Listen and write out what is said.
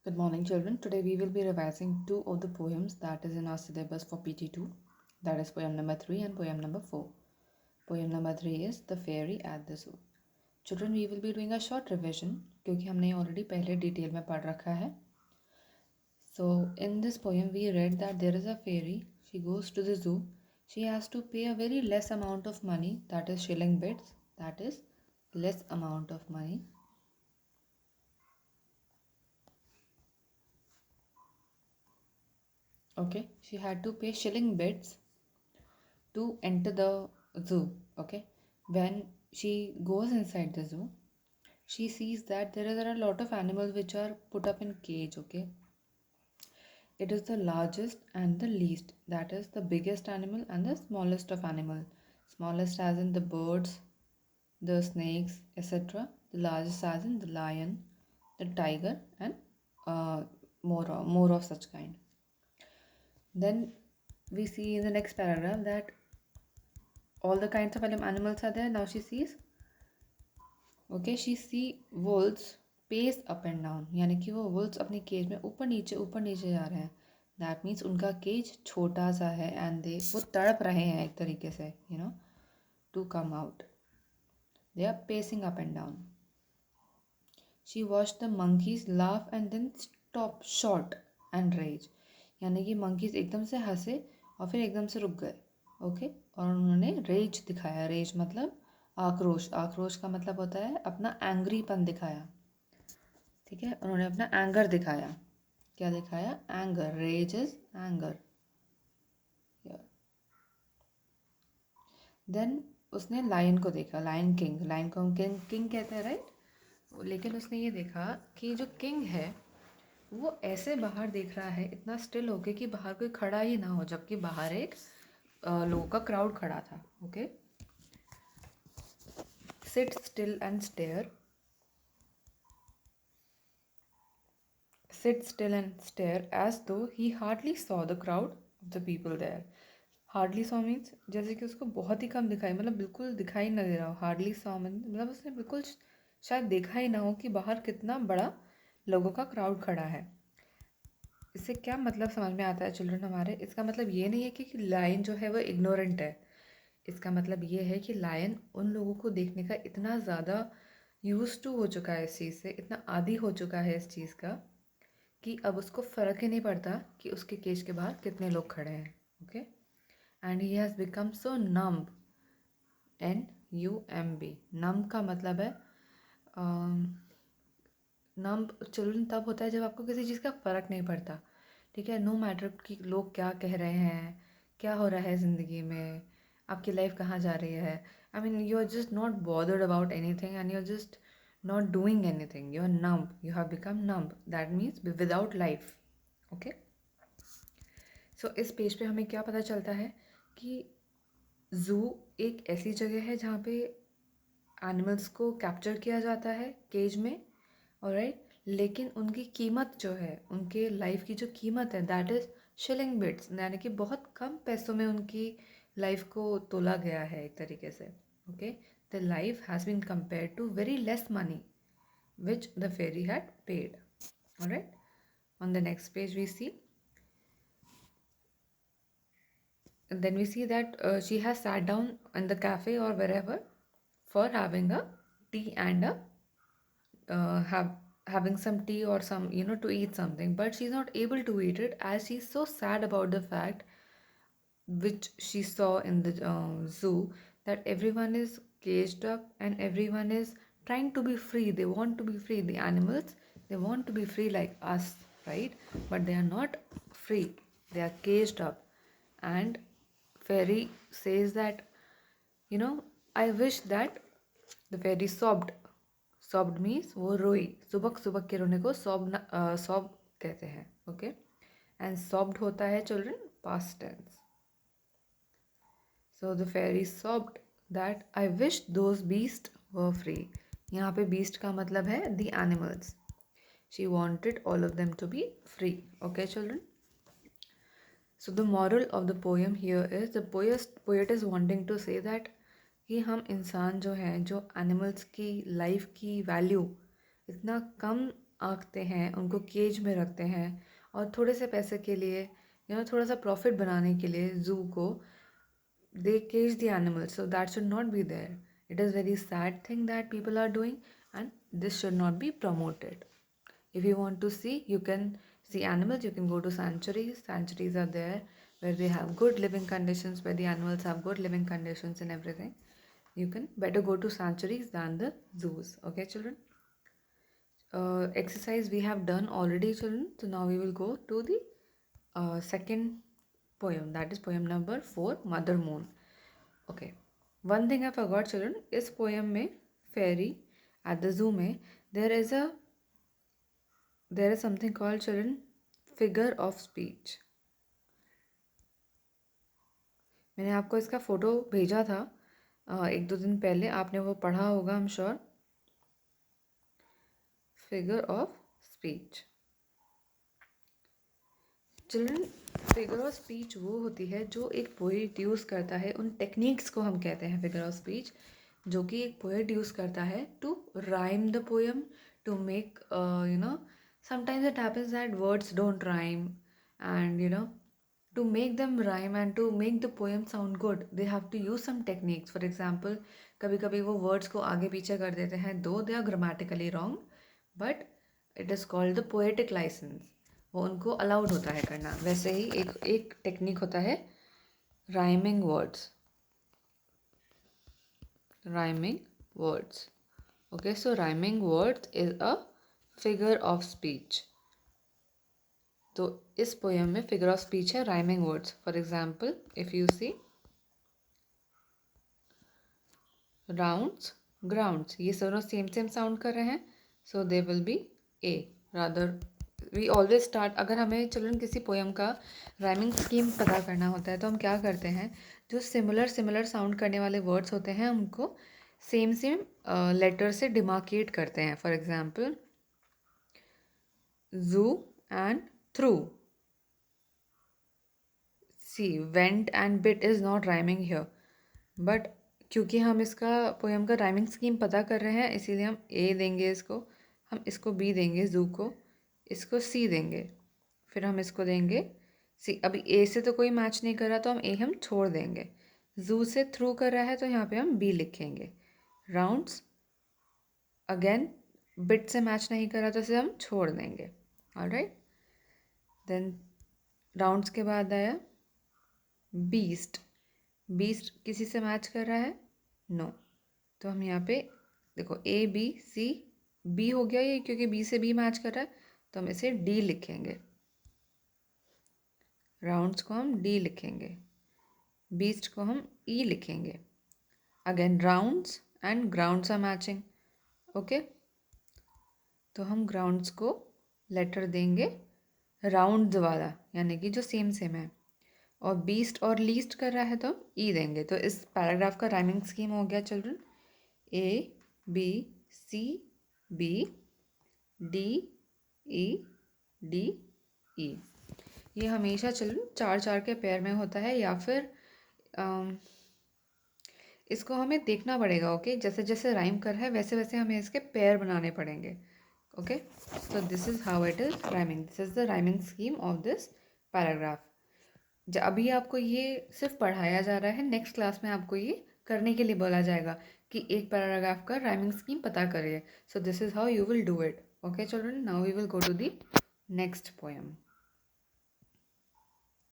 Good morning, children. Today we will be revising two of the poems that is in our syllabus for PT2. That is poem number 3 and poem number 4. Poem number 3 is The Fairy at the Zoo. Children, we will be doing a short revision क्योंकि हमने already पहले detail में पढ़ रखा है. So in this poem we read that there is a fairy. She goes to the zoo. She has to pay a very less amount of money, that is shilling bits. That is less amount of money. Okay, she had to pay shilling bits to enter the zoo. Okay, when she goes inside the zoo, she sees that there are a lot of animals which are put up in cage. Okay, it is the largest and the least, that is the biggest animal and the smallest of animal. Smallest as in the birds, the snakes, etc. The largest as in the lion, the tiger, and uh, more of such kind. Then we see in the next paragraph that all the kinds of animals are there. Now she sees, okay, she see wolves pace up and down, यानी कि वो wolves अपनी cage में ऊपर नीचे जा रहे हैं. दैट मीन्स उनका केज छोटा सा है एंड दे वो तड़प रहे हैं एक तरीके से, to come out. They are pacing up and down. She watch the monkeys laugh and then stop short and rage, यानी कि मंकीज एकदम से हंसे और फिर एकदम से रुक गए. ओके, और उन्होंने रेज दिखाया. रेज मतलब आक्रोश. आक्रोश का मतलब होता है अपना एंग्रीपन दिखाया. ठीक है, उन्होंने अपना एंगर दिखाया. क्या दिखाया? Anger. Rage is anger. Then उसने लायन को देखा. Lion king. लायन को किंग किंग कहते हैं, राइट. लेकिन उसने ये देखा कि जो किंग है वो ऐसे बाहर देख रहा है इतना स्टिल होके कि बाहर कोई खड़ा ही ना हो, जबकि बाहर एक लोगों का क्राउड खड़ा था. Okay, sit still and stare. Sit still and stare as though he hardly saw the crowd of the people there. Hardly saw means जैसे कि उसको बहुत ही कम दिखाई, मतलब बिल्कुल दिखाई ना दे रहा हो. Hardly saw मतलब उसने बिल्कुल शायद देखा ही ना हो कि बाहर कितना बड़ा लोगों का क्राउड खड़ा है. इससे क्या मतलब समझ में आता है चिल्ड्रन हमारे? इसका मतलब ये नहीं है कि लायन जो है वो इग्नोरेंट है. इसका मतलब ये है कि लायन उन लोगों को देखने का इतना ज़्यादा यूज टू हो चुका है इस चीज़ से, इतना आदी हो चुका है इस चीज़ का कि अब उसको फ़र्क ही नहीं पड़ता कि उसके केज के बाहर कितने लोग खड़े हैं. Okay, and he has become so numb. NUMB. Numb का मतलब है नम्ब चिल्ड्रन तब होता है जब आपको किसी चीज़ का फ़र्क नहीं पड़ता. ठीक है, नो मैटर कि लोग क्या कह रहे हैं, क्या हो रहा है ज़िंदगी में, आपकी लाइफ कहाँ जा रही है. I mean you are just not bothered about anything and you are just not doing anything. You are numb. You have become numb. That means without life. Okay. So इस page पे हमें क्या पता चलता है कि जू एक ऐसी जगह है जहाँ पे एनिमल्स को कैप्चर किया जाता है केज में. ऑलराइट, लेकिन उनकी कीमत जो है, उनके लाइफ की जो कीमत है, दैट इज़ शिलिंग बिट्स, यानी कि बहुत कम पैसों में उनकी लाइफ को तोला गया है एक तरीके से. Okay, the life has been compared to very less money which the fairy had paid. Alright, on the next page we see, and then we see that she has sat down in the cafe or wherever for having a tea and a having some tea or some to eat something, but she's not able to eat it as she's so sad about the fact which she saw in the zoo, that everyone is caged up and everyone is trying to be free. They want to be free. The animals, they want to be free like us, right? But they are not free. They are caged up. And fairy says that, I wish that the fairy sobbed. Sobbed means वो रोई. सुबक सुबक के रोने को sob कहते हैं. Okay, and sobbed होता है children past tense. So the fairy sobbed that I wish those beasts were free. यहाँ पे beast का मतलब है the animals. She wanted all of them to be free. Okay, children. So the moral of the poem here is the poet is wanting to say that कि हम इंसान जो हैं, जो animals की life की value इतना कम आंकते हैं, उनको केज में रखते हैं और थोड़े से पैसे के लिए थोड़ा सा प्रॉफिट बनाने के लिए जू को they cage the animals, so that should not be there. It is very sad thing that people are doing, and this should not be promoted. If you want to see, you can see animals, you can go to sanctuaries. Sanctuaries are there where they have good living conditions, where the animals have good living conditions and everything. You can better go to sanctuaries than the zoos. Okay, children? Exercise we have done already, children. So now we will go to the second poem, that is poem number 4, Mother Moon. Okay, one thing I forgot, children. इस poem में fairy at the zoo में there is something called, children, figure of speech. मैंने आपको इसका photo भेजा था 1-2 दिन पहले, आपने वो पढ़ा होगा, I'm sure. Figure of speech. Children, figure of speech वो होती है जो एक पोएट यूज़ करता है, उन टेक्निक्स को हम कहते हैं फिगर ऑफ स्पीच, जो कि एक पोएट यूज़ करता है to rhyme the poem, to make sometimes it happens that words don't rhyme, and to make them rhyme and to make the poem sound good, they have to use some techniques. For example, कभी कभी वो words को आगे पीछे कर देते हैं, though they are grammatically wrong, but it is called the poetic license. वो उनको अलाउड होता है करना. वैसे ही एक टेक्निक होता है rhyming words. Rhyming words. Okay, so rhyming words is a figure of speech. तो इस पोएम में फिगर ऑफ स्पीच है rhyming words. For example, if you see rounds, grounds, ये दोनों सेम साउंड कर रहे हैं, so they will be a. Rather we always start, अगर हमें चिल्ड्रन किसी पोएम का राइमिंग स्कीम पता करना होता है तो हम क्या करते हैं, जो सिमिलर साउंड करने वाले वर्ड्स होते हैं उनको सेम लेटर से डिमार्केट करते हैं. For example, zoo and through. See went and bit is not rhyming here, but क्योंकि हम इसका पोएम का राइमिंग स्कीम पता कर रहे हैं, इसीलिए हम ए देंगे इसको, हम इसको बी देंगे जू को, इसको सी देंगे, फिर हम इसको देंगे सी. अभी ए से तो कोई मैच नहीं कर रहा तो हम ए हम छोड़ देंगे. जू से थ्रू कर रहा है तो यहाँ पे हम बी लिखेंगे. राउंड्स अगेन बिट से मैच नहीं कर रहा तो इसे हम छोड़ देंगे. ऑलराइट, देन राउंड्स के बाद आया बीस्ट. बीस्ट किसी से मैच कर रहा है? नो. तो हम यहाँ पे देखो ए बी सी, बी हो गया ये क्योंकि बी से बी मैच कर रहा है, तो हम इसे डी लिखेंगे. राउंड्स को हम डी लिखेंगे, बीस्ट को हम ई लिखेंगे. Again rounds and grounds are matching. Okay, तो हम ग्राउंड्स को लेटर देंगे राउंड वाला, यानी कि जो सेम है, और बीस्ट और लीस्ट कर रहा है तो ई देंगे. तो इस पैराग्राफ का राइमिंग स्कीम हो गया children, A B C B D E D E. ये हमेशा चिल्ड्रन 4-4 के पेयर में होता है, या फिर इसको हमें देखना पड़ेगा. ओके, जैसे जैसे राइम कर रहा है वैसे वैसे हमें इसके पेयर बनाने पड़ेंगे. Okay, so this is how it is rhyming. This is the rhyming scheme of this paragraph. अभी आपको ये सिर्फ पढ़ाया जा रहा है, नेक्स्ट क्लास में आपको ये करने के लिए बोला जाएगा कि एक पैराग्राफ का राइमिंग स्कीम पता करिए. So this is how you will do it. Okay children, now we will go to the next poem.